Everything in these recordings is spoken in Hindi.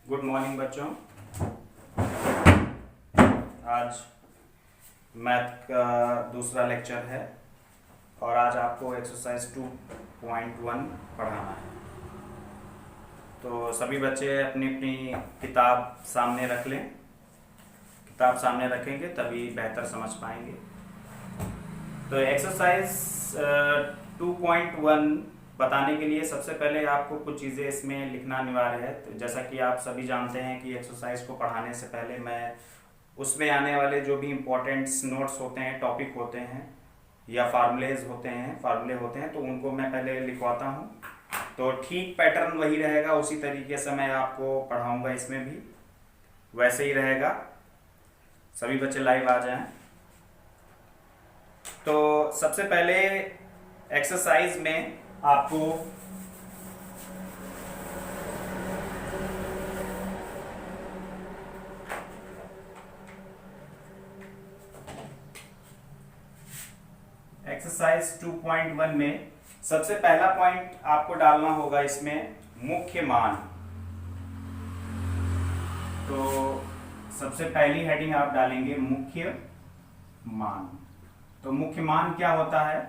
गुड मॉर्निंग बच्चों। आज मैथ का दूसरा लेक्चर है और आज आपको एक्सरसाइज 2.1 पढ़ाना है। तो सभी बच्चे अपनी अपनी किताब सामने रख लें। किताब सामने रखेंगे तभी बेहतर समझ पाएंगे। तो एक्सरसाइज 2.1 बताने के लिए सबसे पहले आपको कुछ चीज़ें इसमें लिखना अनिवार्य है। तो जैसा कि आप सभी जानते हैं कि एक्सरसाइज को पढ़ाने से पहले मैं उसमें आने वाले जो भी इम्पोर्टेंट्स नोट्स होते हैं, टॉपिक होते हैं या फार्मूले होते हैं तो उनको मैं पहले लिखवाता हूँ। तो ठीक पैटर्न वही रहेगा, उसी तरीके से मैं आपको पढ़ाऊँगा। इसमें भी वैसे ही रहेगा। सभी बच्चे लाइव आ जाएं। तो सबसे पहले एक्सरसाइज में आपको एक्सरसाइज 2.1 में सबसे पहला पॉइंट आपको डालना होगा इसमें मुख्य मान। तो सबसे पहली हेडिंग आप डालेंगे मुख्य मान। तो मुख्य मान क्या होता है?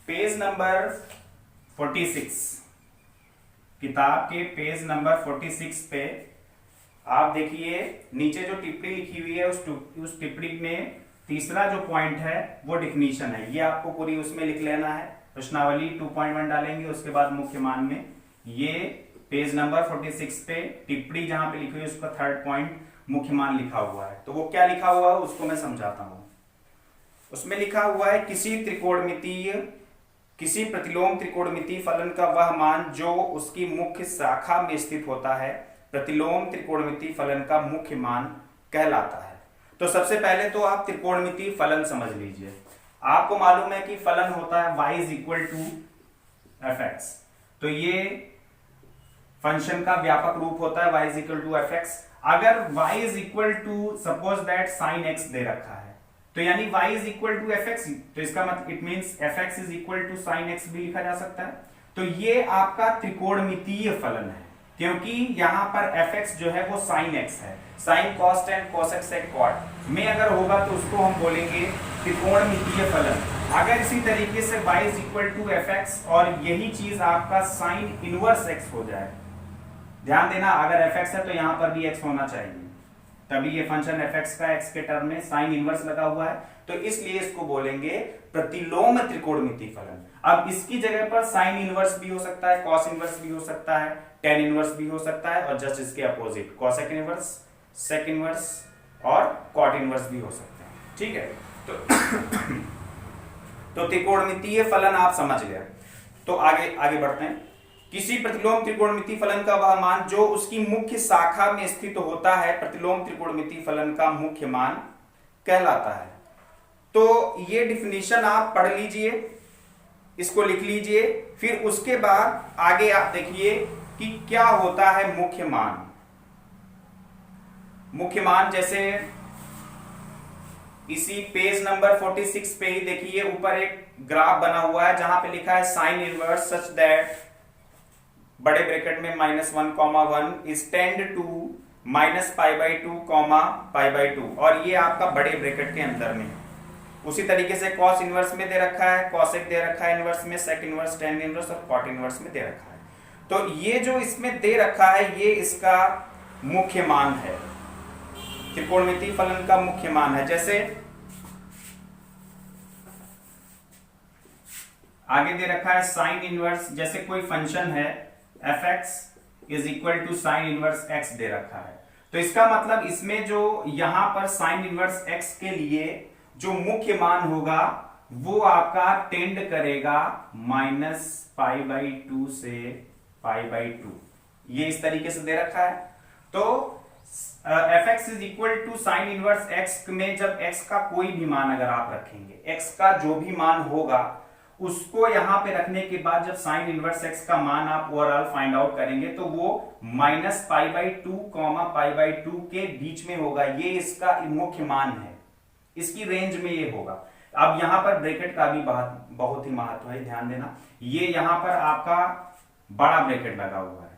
पेज नंबर 46, किताब के पेज नंबर 46 पे आप देखिए नीचे जो टिप्पणी लिखी हुई है उस टिप्पणी में तीसरा जो पॉइंट है वो डिफिनीशन है। ये आपको पूरी उसमें लिख लेना है। प्रश्नावली 2.1 डालेंगे, उसके बाद मुख्य मान में ये पेज नंबर 46 पे टिप्पणी जहां पे लिखी हुई है उसका थर्ड पॉइंट मुख्य मान लिखा हुआ है। तो वो क्या लिखा हुआ है उसको मैं समझाता हूं। उसमें लिखा हुआ है किसी प्रतिलोम त्रिकोणमितीय फलन का वह मान जो उसकी मुख्य शाखा में स्थित होता है प्रतिलोम त्रिकोणमितीय फलन का मुख्य मान कहलाता है। तो सबसे पहले तो आप त्रिकोणमितीय फलन समझ लीजिए। आपको मालूम है कि फलन होता है y is equal to f x. तो ये फंक्शन का व्यापक रूप होता है y is equal to f x. अगर y is equal to suppose that sine x दे रखा है तो यानी y is equal to f x, तो इसका मतलब it means f x is equal to sine x भी लिखा जा सकता है। तो ये आपका त्रिकोणमितीय फलन है क्योंकि यहां पर एफ एक्स जो है वो साइन एक्स है। Sine cos tan cos x sec cot में अगर होगा तो उसको हम बोलेंगे त्रिकोणमितीय फलन। अगर इसी तरीके से y is equal to f x और यही चीज आपका साइन इनवर्स एक्स हो जाए, ध्यान देना अगर एफ एक्स है तो यहां पर भी एक्स होना चाहिए, तभी ये फंक्शन एफ एक्स का एक्स के टर्म में साइन इनवर्स लगा हुआ है। तो इसलिए इसको बोलेंगे प्रतिलोम त्रिकोणमितीय फलन। अब इसकी जगह पर साइन इनवर्स भी हो सकता है, कॉस इनवर्स भी हो सकता है, टेन इनवर्स भी हो सकता है और जस्ट इसके opposite cosec inverse, sec inverse और कॉट इनवर्स भी हो सकते हैं। ठीक है, तो त्रिकोणमितीय फलन आप समझ गए। तो आगे बढ़ते हैं। किसी प्रतिलोम त्रिकोणमितीय फलन का वह मान जो उसकी मुख्य शाखा में स्थित होता है प्रतिलोम त्रिकोणमितीय फलन का मुख्य मान कहलाता है। तो ये डिफिनीशन आप पढ़ लीजिए, इसको लिख लीजिए, फिर उसके बाद आगे आप देखिए कि क्या होता है मुख्य मान। मुख्य मान जैसे इसी पेज नंबर 46 पे ही देखिए ऊपर एक ग्राफ बना हुआ है जहां पे लिखा है साइन इनवर्स सच दैट बड़े ब्रैकेट में -1, 1 इज टेंड टू -π/2, π/2 और ये आपका बड़े ब्रैकेट के अंदर में। उसी तरीके से कॉस इनवर्स में दे रखा है, कॉसेक दे रखा है इनवर्स में, सेक इनवर्स, टेन इनवर्स और कॉट इनवर्स में दे रखा है। तो ये जो इसमें दे रखा है ये इसका मुख्य मान है, त्रिकोणमितीय फलन का मुख्य मान है। जैसे आगे दे रखा है साइन इनवर्स, जैसे कोई फंक्शन है f x is equal to sine inverse x दे रखा है। तो इसका मतलब इसमें जो यहां पर साइन इनवर्स एक्स के लिए जो मुख्य मान होगा वो आपका टेंड करेगा -π/2 से π/2। ये इस तरीके से दे रखा है। तो f x is equal to sine inverse x में जब एक्स का कोई भी मान अगर आप रखेंगे, एक्स का जो भी मान होगा उसको यहां पे रखने के बाद जब साइन इनवर्स एक्स का मान आप ओवरऑल फाइंड आउट करेंगे तो वो -π/2, π/2 के बीच में होगा। ये इसका मुख्य मान है, इसकी रेंज में ये होगा। अब यहां पर ब्रैकेट का भी बहुत ही महत्व है, ध्यान देना। ये यहां पर आपका बड़ा ब्रैकेट लगा हुआ है,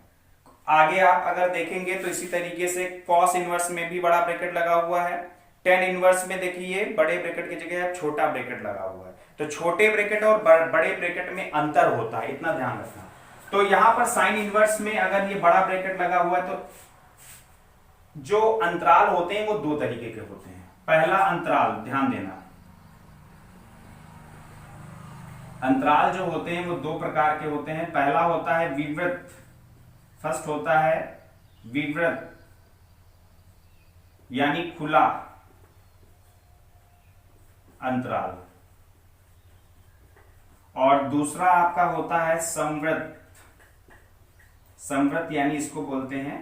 आगे आप अगर देखेंगे तो इसी तरीके से कॉस इनवर्स में भी बड़ा ब्रैकेट लगा हुआ है। टेन इनवर्स में देखिए बड़े ब्रैकेट की जगह अब छोटा ब्रैकेट लगा हुआ है। तो छोटे ब्रैकेट और बड़े ब्रैकेट में अंतर होता है, इतना ध्यान रखना। तो यहां पर साइन इनवर्स में अगर ये बड़ा ब्रैकेट लगा हुआ है तो जो अंतराल होते हैं वो दो तरीके के होते हैं। पहला अंतराल, ध्यान देना, अंतराल जो होते हैं वो दो प्रकार के होते हैं। पहला होता है विवृत, फर्स्ट होता है विवृत यानी खुला अंतराल, और दूसरा आपका होता है संवृत। संवृत यानी इसको बोलते हैं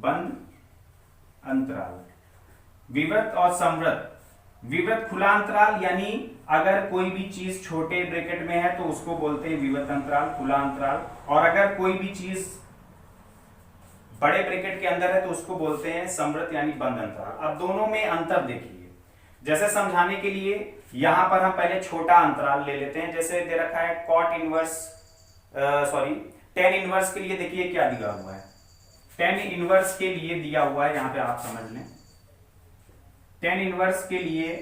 बंद अंतराल। विवृत और संवृत। विवृत खुला अंतराल यानी अगर कोई भी चीज छोटे ब्रैकेट में है तो उसको बोलते हैं विवृत अंतराल, खुला अंतराल, और अगर कोई भी चीज बड़े ब्रैकेट के अंदर है तो उसको बोलते हैं संवृत यानी बंद अंतराल। अब दोनों में अंतर देखिए। जैसे समझाने के लिए यहां पर हम पहले छोटा अंतराल ले लेते हैं। जैसे दे रखा है cot inverse, sorry tan inverse के लिए देखिए क्या दिया हुआ है। टेन इनवर्स के लिए दिया हुआ है, यहां पे आप समझ लें, टेन इनवर्स के लिए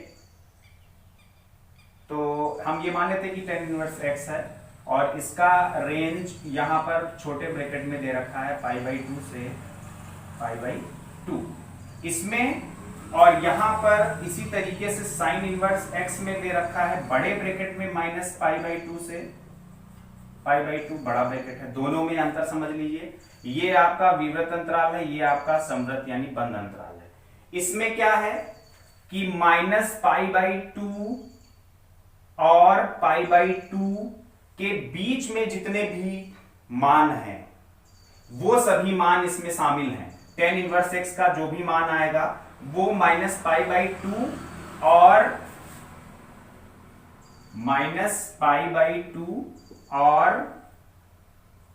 तो हम ये मान लेते हैं कि टेन इनवर्स एक्स है और इसका रेंज यहां पर छोटे ब्रैकेट में दे रखा है π/2 से π/2 इसमें, और यहां पर इसी तरीके से साइन इनवर्स एक्स में दे रखा है बड़े ब्रैकेट में -π/2 से π/2 बड़ा ब्रैकेट है। दोनों में अंतर समझ लीजिए। ये आपका विवृत अंतराल है, ये आपका संवृत यानी बंद अंतराल है। इसमें क्या है कि -π/2 और π/2 के बीच में जितने भी मान हैं वो सभी मान इसमें शामिल हैं। टेन इनवर्स एक्स का जो भी मान आएगा वो -π/2 और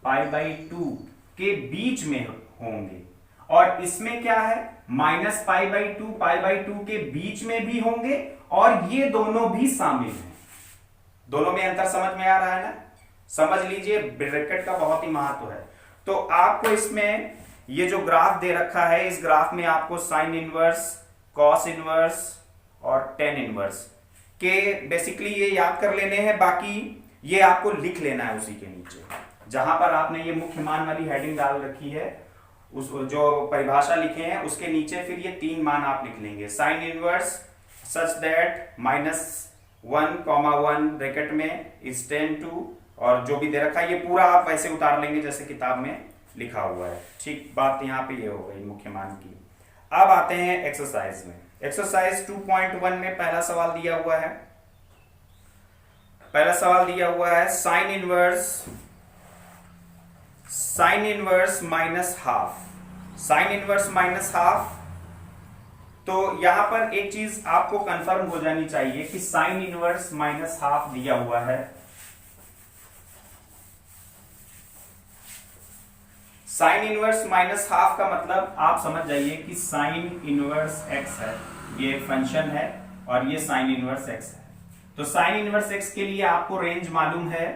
π/2 के बीच में होंगे, और इसमें क्या है -π/2 π/2 के बीच में भी होंगे और ये दोनों भी शामिल हैं। दोनों में अंतर समझ में आ रहा है ना? समझ लीजिए, ब्रैकेट का बहुत ही महत्व है। तो आपको इसमें ये जो ग्राफ दे रखा है, इस ग्राफ में आपको साइन इनवर्स, कॉस इनवर्स और टेन इनवर्स के बेसिकली ये याद कर लेने हैं। बाकी ये आपको लिख लेना है उसी के नीचे, जहां पर आपने ये मुख्य मान वाली हेडिंग डाल रखी है, उस जो परिभाषा लिखे हैं उसके नीचे फिर ये तीन मान आप लिख लेंगे। Sine inverse such that -1, bracket में इज 10/2, और जो भी दे रखा है ये पूरा आप वैसे उतार लेंगे जैसे किताब में लिखा हुआ है। ठीक, बात यहाँ पे ये हो गई मुख्य मान की। अब आते हैं एक्सरसाइज में। एक्सरसाइज 2.1 में पहला सवाल दिया हुआ है। पहला सवाल दिया हुआ है sine inverse -half. Sine inverse -half, तो यहां पर एक चीज आपको कंफर्म हो जानी चाहिए कि साइन इनवर्स -हाफ दिया हुआ है। साइन इनवर्स -हाफ का मतलब आप समझ जाइए कि साइन इनवर्स एक्स है, ये फंक्शन है, और ये साइन इनवर्स एक्स है। तो साइन इनवर्स एक्स के लिए आपको रेंज मालूम है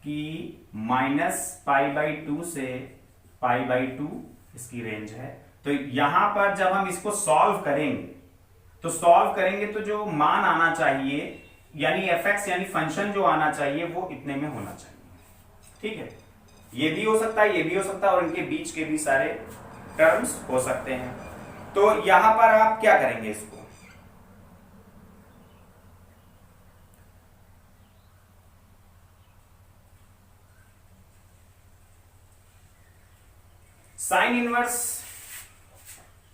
कि -π/2 से π/2 इसकी रेंज है। तो यहां पर जब हम इसको सॉल्व करेंगे तो जो मान आना चाहिए यानी fx यानी फंक्शन जो आना चाहिए वो इतने में होना चाहिए। ठीक है, ये भी हो सकता है, ये भी हो सकता है, और इनके बीच के भी सारे टर्म्स हो सकते हैं। तो यहां पर आप क्या करेंगे, इसको साइन इनवर्स,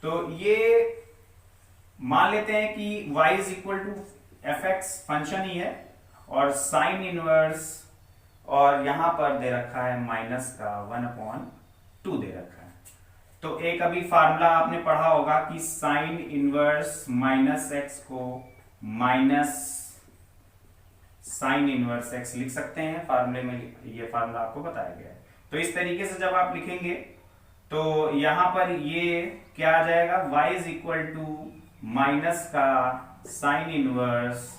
तो ये मान लेते हैं कि y = fx फंक्शन ही है, और साइन इनवर्स, और यहां पर दे रखा है -1/2 दे रखा है। तो एक अभी फार्मूला आपने पढ़ा होगा कि साइन इनवर्स -x को माइनस साइन इनवर्स x लिख सकते हैं। फार्मूले में ये फार्मूला आपको बताया गया है। तो इस तरीके से जब आप लिखेंगे तो यहां पर ये क्या आ जाएगा, y = का साइन इनवर्स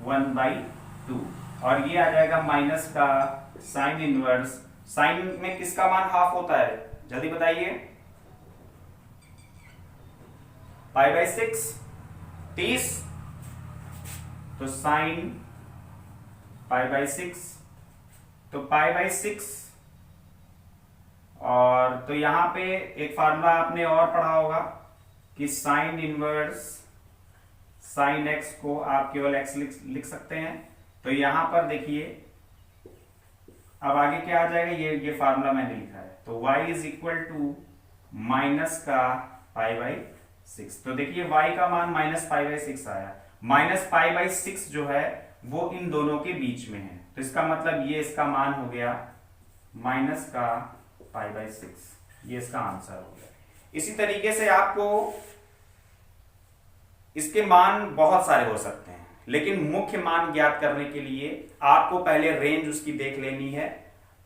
1/2, और ये आ जाएगा माइनस का साइन इनवर्स। साइन में किसका मान हाफ होता है, जल्दी बताइए। π/6 30, तो साइन π/6, तो π/6। और तो यहां पे एक फार्मूला आपने और पढ़ा होगा कि साइन इनवर्स साइन x को आप केवल x लिख सकते हैं। तो यहां पर देखिए अब आगे क्या आ जाएगा, ये फार्मूला मैंने लिखा है। तो y is equal to minus का π/6। तो देखिए y का मान -π/6 आया। -π/6 जो है वो इन दोनों के बीच में है, तो इसका मतलब ये इसका मान हो गया माइनस का π/6। ये इसका आंसर हो गया। इसी तरीके से आपको इसके मान बहुत सारे हो सकते हैं, लेकिन मुख्य मान ज्ञात करने के लिए आपको पहले रेंज उसकी देख लेनी है,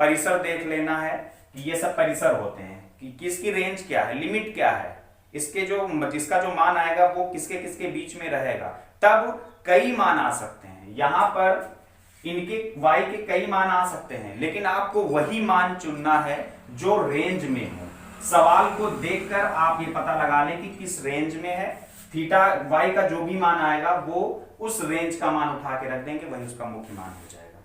परिसर देख लेना है कि ये सब परिसर होते हैं कि किसकी रेंज क्या है, लिमिट क्या है, इसके जिसका जो मान आएगा वो किसके किसके बीच में रहेगा। तब कई मान आ सकते हैं, यहां पर इनके y के कई मान आ सकते हैं, लेकिन आपको वही मान चुनना है जो रेंज में हो। सवाल को देखकर आप ये पता लगा लें कि किस रेंज में है। थीटा y का जो भी मान आएगा वो उस रेंज का मान उठा के रख देंगे, वही उसका मुख्य मान हो जाएगा।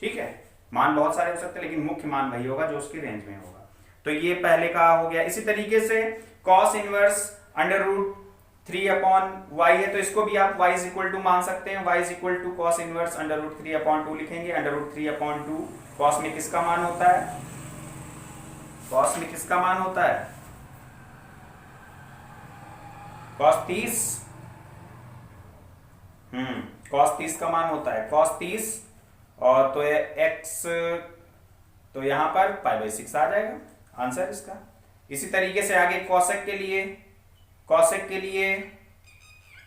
ठीक है, मान बहुत सारे हो सकते हैं लेकिन मुख्य मान वही होगा जो उसकी रेंज में होगा। तो ये पहले का हो गया। इसी तरीके से cos इनवर्स √3/y है, तो इसको भी आप y इज इक्वल टू मान सकते हैं। y is equal to cos inverse √3/2 लिखेंगे। √3/2 cos में किसका मान होता है, cos में किसका मान होता है, cos 30। cos 30 का मान होता है cos 30, और तो ये x, तो यहां पर π/6 आ जाएगा आंसर इसका। इसी तरीके से आगे cosec के लिए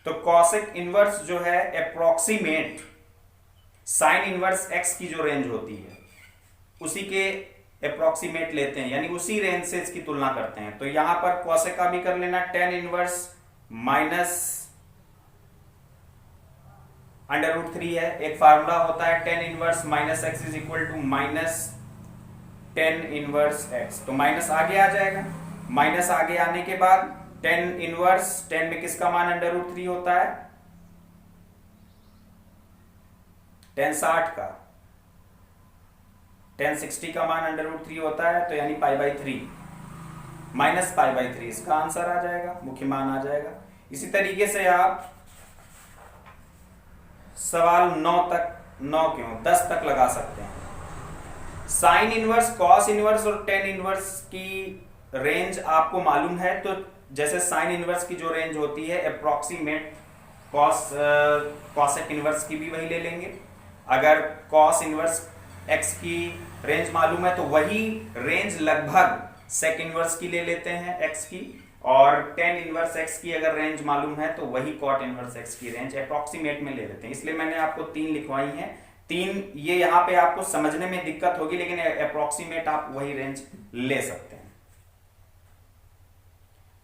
तो cosec इनवर्स जो है अप्रोक्सीमेट साइन इनवर्स x की जो रेंज होती है उसी के अप्रोक्सीमेट लेते हैं, यानी उसी रेंज से इसकी तुलना करते हैं। तो यहां पर cosec का भी कर लेना, tan इनवर्स -√3 है। एक फार्मूला होता है tan inverse -x is equal to tan inverse x। तो माइनस आगे आ जाएगा, माइनस आगे आने के बाद tan इनवर्स, tan में किसका मान √3 होता है, tan 60 का, tan 60 का मान √3 होता है, तो यानी π/3 -π/3 इसका आंसर आ जाएगा, मुख्य मान आ जाएगा। इसी तरीके से आप सवाल 10 तक लगा सकते हैं। साइन इनवर्स, कॉस इनवर्स और tan इनवर्स की रेंज आपको मालूम है, तो जैसे साइन इनवर्स की जो रेंज होती है अप्रोक्सीमेट कॉसेक इनवर्स की भी वही ले लेंगे। अगर कॉस इनवर्स x की रेंज मालूम है तो वही रेंज लगभग सेक इनवर्स की ले लेते हैं x की, और tan इनवर्स x की अगर रेंज मालूम है तो वही कॉट इनवर्स x की रेंज अप्रोक्सीमेट में ले लेते हैं। इसलिए मैंने आपको 3 लिखवाई हैं। 3 ये यहाँ पे आपको समझने में दिक्कत होगी, लेकिन अप्रोक्सीमेट आप वही रेंज ले सकते हैं।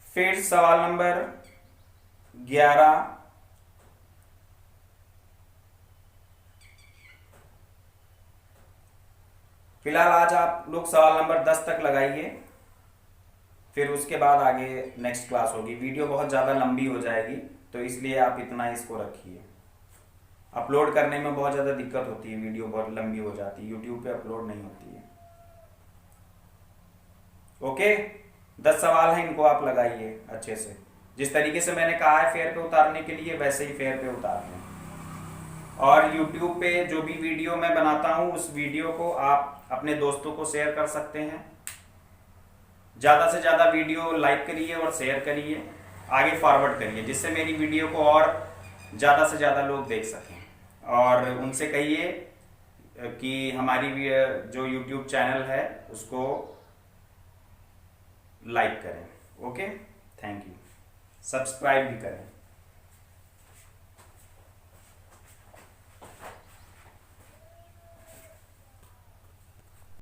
फिर सवाल नंबर 11, फिलहाल आज आप लोग सवाल नंबर 10 तक लगाइए, फिर उसके बाद आगे नेक्स्ट क्लास होगी। वीडियो बहुत ज़्यादा लंबी हो जाएगी, तो इसलिए आप इतना इसको रखिए। अपलोड करने में बहुत ज़्यादा दिक्कत होती है, वीडियो बहुत लंबी हो जाती है, यूट्यूब पे अपलोड नहीं होती है। ओके, 10 सवाल हैं, इनको आप लगाइए अच्छे से। जिस तरीके से मैंने कहा है फेयर पे उतारने के लिए, वैसे ही फेयर पे उतार लें। और यूट्यूब पे जो भी वीडियो मैं बनाता हूँ उस वीडियो को आप अपने दोस्तों को शेयर कर सकते हैं। ज़्यादा से ज़्यादा वीडियो लाइक करिए और शेयर करिए, आगे फॉरवर्ड करिए, जिससे मेरी वीडियो को और ज़्यादा से ज़्यादा लोग देख सकें। और उनसे कहिए कि हमारी जो यूट्यूब चैनल है उसको लाइक करें। Okay, thank you. सब्सक्राइब भी करें।